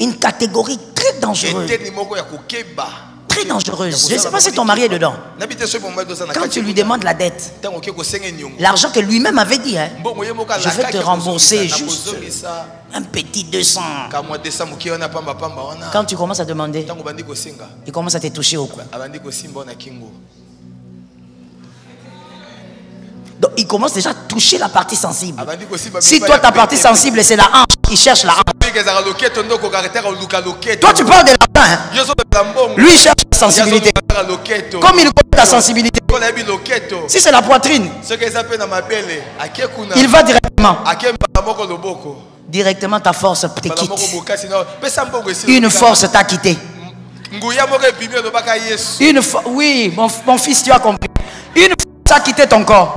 Une catégorie très dangereuse. Très dangereuse. Je ne sais pas si ton mari est dedans. Quand tu lui demandes la dette, l'argent que lui-même avait dit, hein, je vais te rembourser juste un petit 200. Quand tu commences à demander, il commence à te toucher au cou. Donc il commence déjà à toucher la partie sensible. Si toi ta partie sensible c'est la hanche, il cherche la hanche. Toi tu parles de l'argent, hein? Lui il cherche la sensibilité. Comme il connaît ta sensibilité. Si c'est la poitrine, il va directement. Directement ta force te quitte. Une force t'a quitté. Oui, mon fils, tu as compris. Une force t'a quitté ton corps.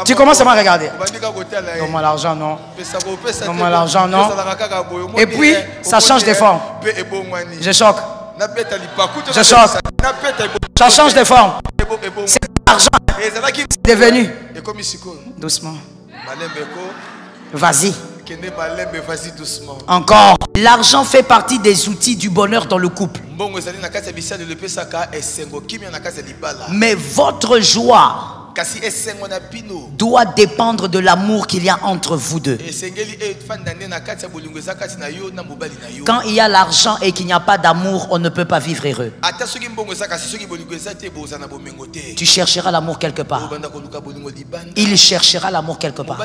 Tu commences à me regarder. Donne-moi l'argent, non. Donne-moi l'argent, non. Et puis, ça change de forme. Je choque. Je choque. Ça change de forme. C'est l'argent. C'est devenu. Doucement. Vas-y. Encore. L'argent fait partie des outils du bonheur dans le couple. Mais votre joie doit dépendre de l'amour qu'il y a entre vous deux. Quand il y a l'argent et qu'il n'y a pas d'amour, on ne peut pas vivre heureux. Tu chercheras l'amour quelque part. Il cherchera l'amour quelque part.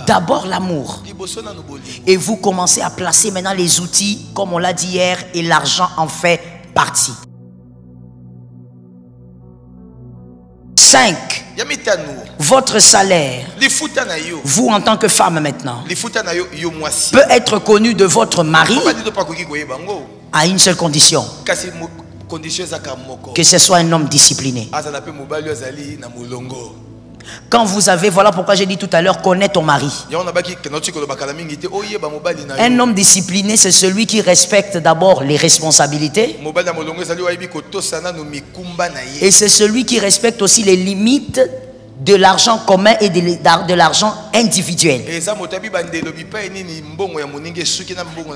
D'abord l'amour. Et vous commencez à placer maintenant les outils, comme on l'a dit hier, et l'argent en fait partie. 5. Votre salaire, vous en tant que femme maintenant, peut être connu de votre mari à une seule condition: que ce soit un homme discipliné. Quand vous avez, voilà pourquoi j'ai dit tout à l'heure, connais ton mari. Un homme discipliné, c'est celui qui respecte d'abord les responsabilités. Et c'est celui qui respecte aussi les limites de l'argent commun et de l'argent individuel.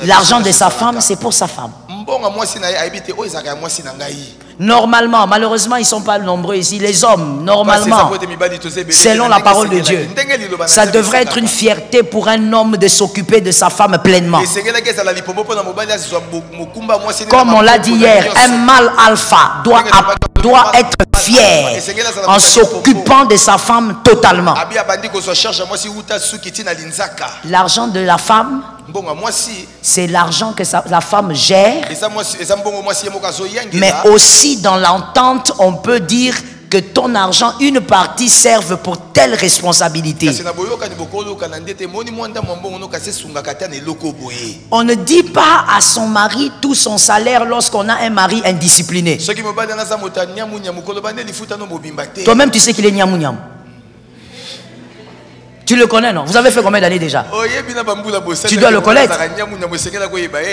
L'argent de sa femme, c'est pour sa femme. Normalement, malheureusement, ils ne sont pas nombreux ici. Les hommes, normalement, selon la parole de Dieu, ça devrait être une fierté pour un homme de s'occuper de sa femme pleinement. Comme on l'a dit hier, un mâle alpha doit être fier en s'occupant de sa femme totalement. L'argent de la femme, c'est l'argent que la femme gère, mais aussi dans l'entente, on peut dire que ton argent, une partie serve pour telle responsabilité. On ne dit pas à son mari tout son salaire lorsqu'on a un mari indiscipliné. Toi-même, tu sais qu'il est niamou niamou. Tu le connais, non? Vous avez fait combien d'années déjà? Tu dois le connaître.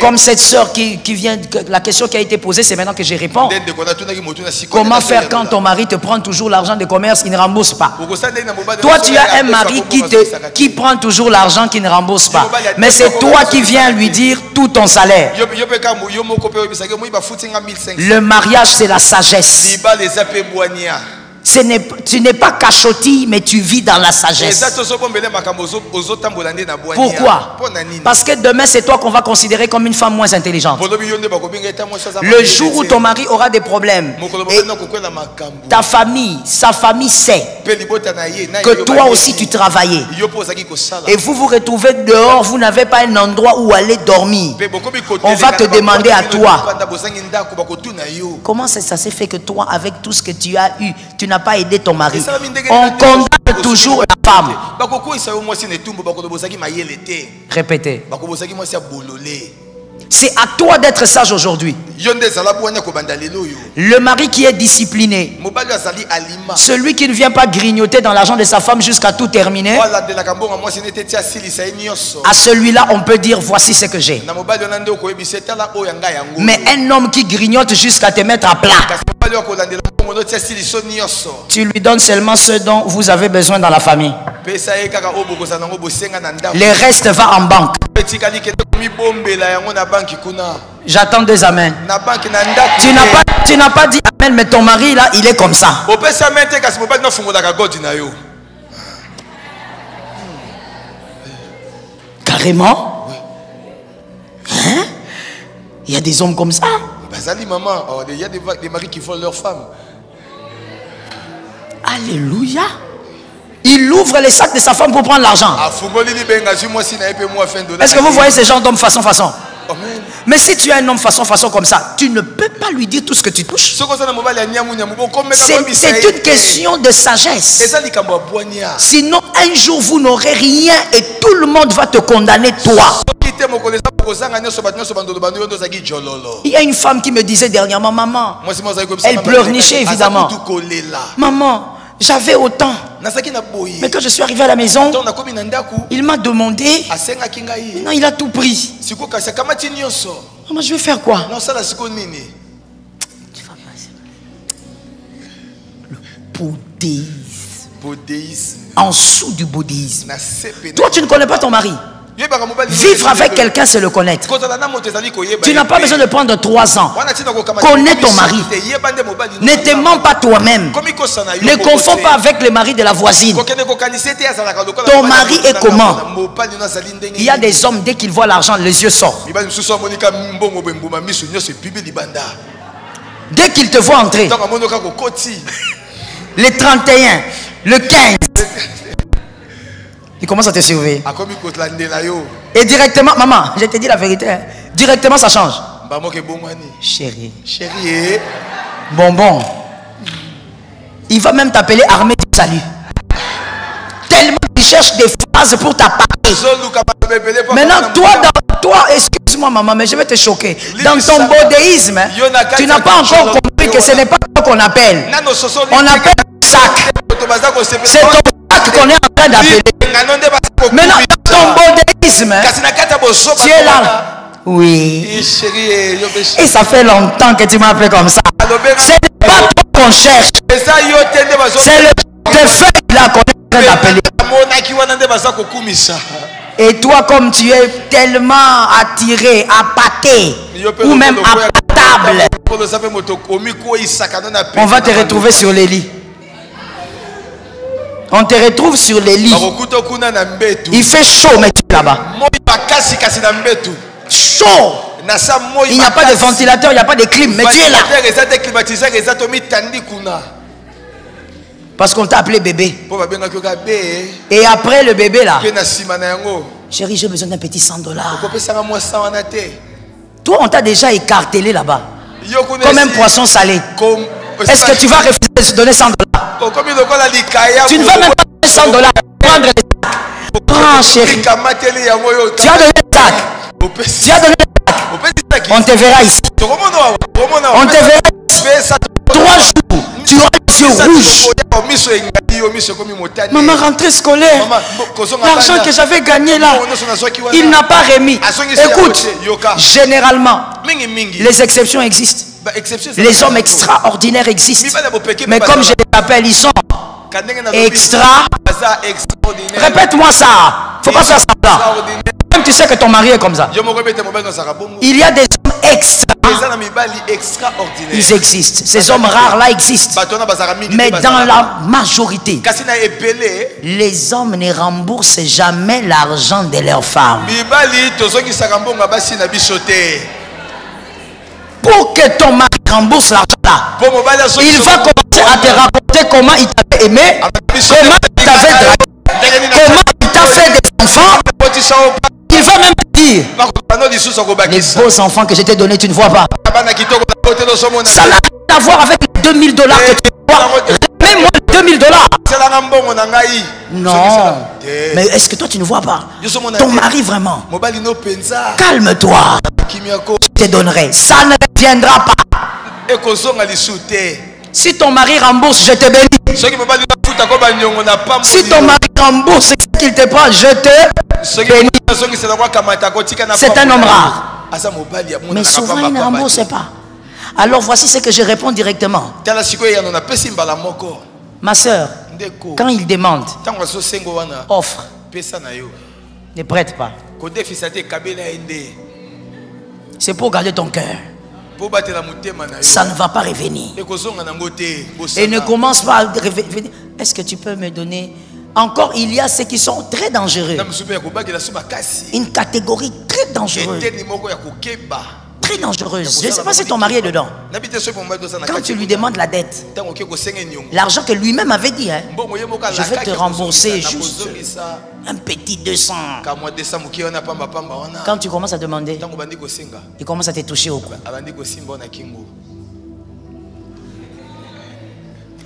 Comme cette soeur qui vient, la question qui a été posée, c'est maintenant que je réponds. Comment faire quand ton mari te prend toujours l'argent de commerce, il ne rembourse pas? Toi, tu as un mari qui prend toujours l'argent, qui ne rembourse pas. Mais c'est toi qui viens lui dire tout ton salaire. Le mariage, c'est la sagesse. Tu n'es pas cachotille, mais tu vis dans la sagesse. Pourquoi? Parce que demain, c'est toi qu'on va considérer comme une femme moins intelligente. Le jour où ton mari aura des problèmes, et ta famille, sa famille sait que toi aussi tu travaillais, et vous vous retrouvez dehors, vous n'avez pas un endroit où aller dormir, on va te demander à toi, comment ça s'est fait que toi, avec tout ce que tu as eu, tu n'as pas aidé ton mari? On condamne toujours la femme. Répétez. C'est à toi d'être sage aujourd'hui. Le mari qui est discipliné, celui qui ne vient pas grignoter dans l'argent de sa femme jusqu'à tout terminer, à celui-là on peut dire voici ce que j'ai. Mais un homme qui grignote jusqu'à te mettre à plat, tu lui donnes seulement ce dont vous avez besoin dans la famille. Le reste va en banque. J'attends des amens. Tu n'as pas dit amen, mais ton mari là, il est comme ça. Carrément? Hein? Il y a des hommes comme ça. Il y a des maris qui volent leurs femmes. Alléluia. Il ouvre les sacs de sa femme pour prendre l'argent. Est-ce que vous voyez ces gens d'hommes façon? Amen. Mais si tu es un homme façon comme ça, tu ne peux pas lui dire tout ce que tu touches. C'est une question de sagesse. Sinon, un jour, vous n'aurez rien et tout le monde va te condamner, toi. Il y a une femme qui me disait dernièrement, maman, elle pleurnichait évidemment. Maman, j'avais autant. Mais quand je suis arrivé à la maison, il m'a demandé. Non, il a tout pris. Maman, je vais faire quoi? Le bouddhisme. En dessous du bouddhisme. Toi, tu ne connais pas ton mari. Vivre avec quelqu'un, c'est le connaître. Tu n'as pas besoin de prendre 3 ans. Connais ton mari. Ne te mens pas toi-même. Ne confonds pas avec le mari de la voisine. Ton mari est comment? Il y a des hommes, dès qu'ils voient l'argent, les yeux sortent. Dès qu'ils te voient entrer, le 31, le 15, il commence à te surveiller. Et directement, maman, je te dis la vérité, hein, directement ça change. Chérie. Bonbon. Il va même t'appeler armée du salut. Tellement tu cherches des phrases pour t'apparter. Maintenant, toi, excuse-moi maman, mais je vais te choquer. Dans ton bouddhisme, tu n'as pas encore compris que ce n'est pas toi qu'on appelle. On appelle sac. C'est ton sac qu'on est en train d'appeler. Maintenant, dans ton bouddhisme, tu es là. Oui. Et ça fait longtemps que tu m'as appelé comme ça. Ce n'est pas toi qu'on cherche. C'est le feuille là qu'on est en train d'appeler. Et toi, comme tu es tellement attiré, appâté, ou même appâtable, on va te retrouver sur les lits. On te retrouve sur les lits. Il fait chaud, mais tu es là-bas. Chaud. Il n'y a pas de ventilateur, il n'y a pas de clim, mais tu es là. Parce qu'on t'a appelé bébé. Et après le bébé là, chérie, j'ai besoin d'un petit $100. Toi, on t'a déjà écartelé là-bas. Comme un poisson salé. Est-ce que tu vas refuser de se donner $100? Tu ne vas même pas donner $100 prendre les sacs. Prends, chérie. Tu as donné le sac. Tu as donné le sac. On te verra ici. On te verra ici. 3 jours. Tu auras les yeux rouges. Maman, rentrée scolaire. L'argent que j'avais gagné là, il n'a pas remis. Écoute, généralement, les exceptions existent. Les hommes extraordinaires existent. Mais comme je les appelle, ils sont extra. Répète-moi ça. Faut pas faire ça là. Même tu sais que ton mari est comme ça. Il y a des hommes extra. Ils existent. Ces hommes rares là existent. Mais dans la majorité, les hommes ne remboursent jamais l'argent de leurs femmes. Pour que ton mari rembourse l'argent là, il va commencer à te raconter comment il t'avait aimé, comment il t'avait dragué, comment il t'a fait des enfants. Il va même dire, les beaux enfants que je t'ai donnés, tu ne vois pas. Ça n'a rien à voir avec les $2000 que tu vois. Remets-moi les $2000. Non. Mais est-ce que toi tu ne vois pas? Ton mari vraiment. Calme-toi. Je te donnerai. Ça ne reviendra pas. Si ton mari rembourse, je te bénis. Si ton mari rembourse ce qu'il te prend, je te bénis. C'est un homme rare. Mais souvent il ne rembourse pas. Alors voici ce que je réponds directement. Ma soeur, quand il demande, offre. Ne prête pas. C'est pour garder ton cœur. Ça ne va pas revenir. Et ne commence pas à revenir. Est-ce que tu peux me donner? Encore, il y a ceux qui sont très dangereux. Une catégorie très dangereuse. Très dangereuse. Je ne sais pas si ton mari est dedans. Quand tu lui demandes la dette, l'argent que lui-même avait dit, hein, je vais te rembourser juste un petit 200. Quand tu commences à demander, il commence à te toucher au cou.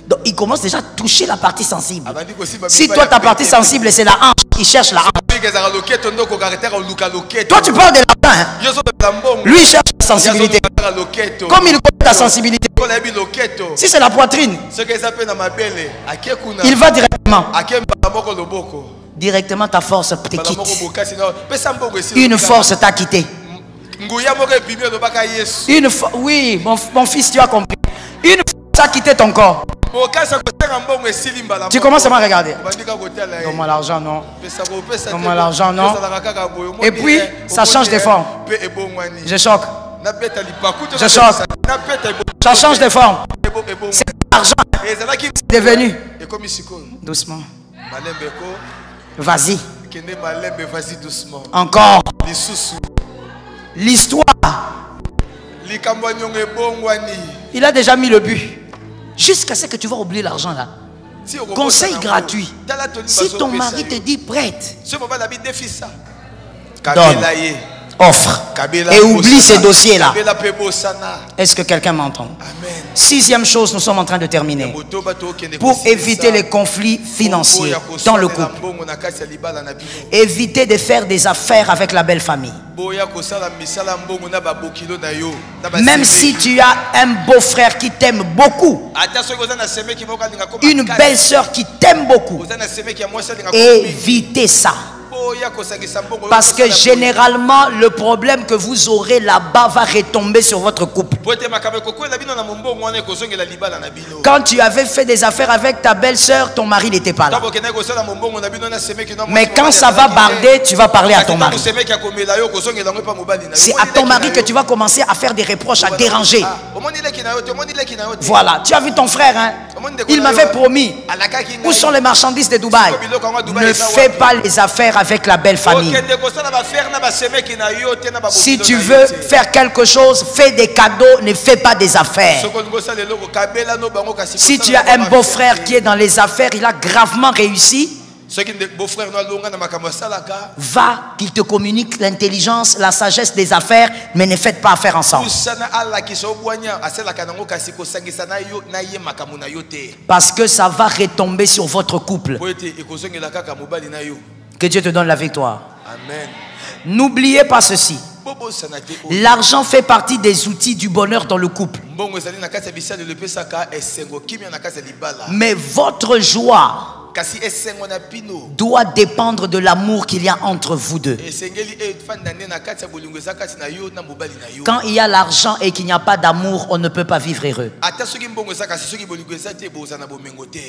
Donc il commence déjà à toucher la partie sensible. Si toi ta partie sensible c'est la hanche, il cherche la hanche. Toi tu parles de la main, hein? Lui il cherche la sensibilité. Comme il connaît ta sensibilité. Si c'est la poitrine, il va directement. Directement ta force te quitte. Une force t'a quitté. Oui, mon fils, tu as compris. Une force t'a quitté ton corps. Tu commences à me regarder. Donne-moi l'argent, non. Donne-moi l'argent, non. Et puis, ça change de forme. Je choque. Je choque. Ça change de forme. C'est l'argent. C'est devenu. Doucement. Vas-y. Encore. L'histoire. Il a déjà mis le but. Jusqu'à ce que tu vas oublier l'argent là. Conseil gratuit. Si ton mari te dit prête, donne, offre et oublie ces dossiers là. Est-ce que quelqu'un m'entend? Sixième chose, nous sommes en train de terminer. Pour éviter les conflits financiers dans le couple, évitez de faire des affaires avec la belle famille. Même si tu as un beau-frère qui t'aime beaucoup, une belle-sœur qui t'aime beaucoup, évitez ça. Parce que généralement, le problème que vous aurez là-bas va retomber sur votre couple. Quand tu avais fait des affaires avec ta belle-sœur, ton mari n'était pas là. Mais quand ça va barder, tu vas parler à ton mari. C'est à ton mari que tu vas commencer à faire des reproches, à déranger. Voilà, tu as vu ton frère, hein? Il m'avait promis. Où sont les marchandises de Dubaï? Ne fais pas les affaires avec la belle famille. Si tu veux faire quelque chose, fais des cadeaux, ne fais pas des affaires. Si tu as un beau-frère qui est dans les affaires, il a gravement réussi, va qu'il te communique l'intelligence, la sagesse des affaires, mais ne faites pas affaire ensemble. Parce que ça va retomber sur votre couple. Que Dieu te donne la victoire. Amen. N'oubliez pas ceci. L'argent fait partie des outils du bonheur dans le couple. Mais votre joie doit dépendre de l'amour qu'il y a entre vous deux. Quand il y a l'argent et qu'il n'y a pas d'amour, on ne peut pas vivre heureux.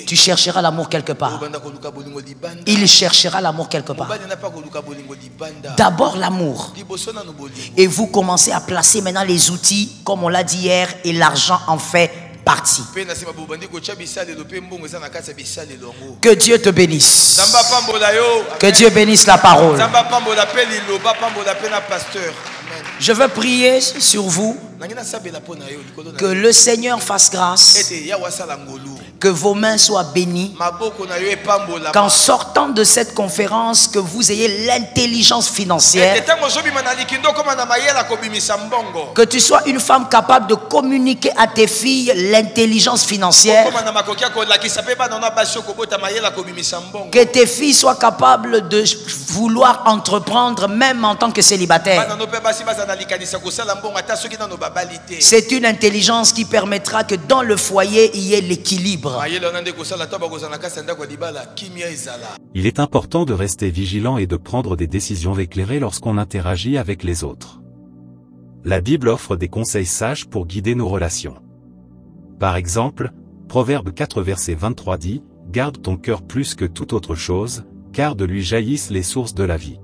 Tu chercheras l'amour quelque part. Il cherchera l'amour quelque part. D'abord l'amour. Et vous commencez à placer maintenant les outils, comme on l'a dit hier, et l'argent en fait partie. Que Dieu te bénisse. Que Dieu bénisse la parole. Je veux prier sur vous. Que le Seigneur fasse grâce. Que vos mains soient bénies. Qu'en sortant de cette conférence, que vous ayez l'intelligence financière. Que tu sois une femme capable de communiquer à tes filles l'intelligence financière. Que tes filles soient capables de vouloir entreprendre même en tant que célibataire. C'est une intelligence qui permettra que dans le foyer il y ait l'équilibre. Il est important de rester vigilant et de prendre des décisions éclairées lorsqu'on interagit avec les autres. La Bible offre des conseils sages pour guider nos relations. Par exemple, Proverbe 4 verset 23 dit « Garde ton cœur plus que toute autre chose, car de lui jaillissent les sources de la vie. »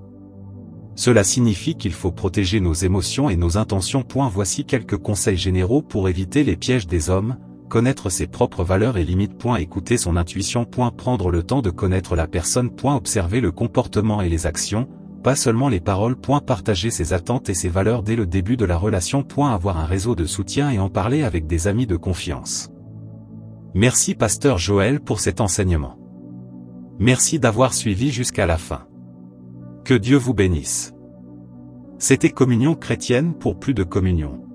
Cela signifie qu'il faut protéger nos émotions et nos intentions. Voici quelques conseils généraux pour éviter les pièges des hommes. Connaître ses propres valeurs et limites. Écouter son intuition. Prendre le temps de connaître la personne. Observer le comportement et les actions, pas seulement les paroles. Partager ses attentes et ses valeurs dès le début de la relation. Avoir un réseau de soutien et en parler avec des amis de confiance. Merci Pasteur Joël pour cet enseignement. Merci d'avoir suivi jusqu'à la fin. Que Dieu vous bénisse. C'était Communion chrétienne. Pour plus de communion,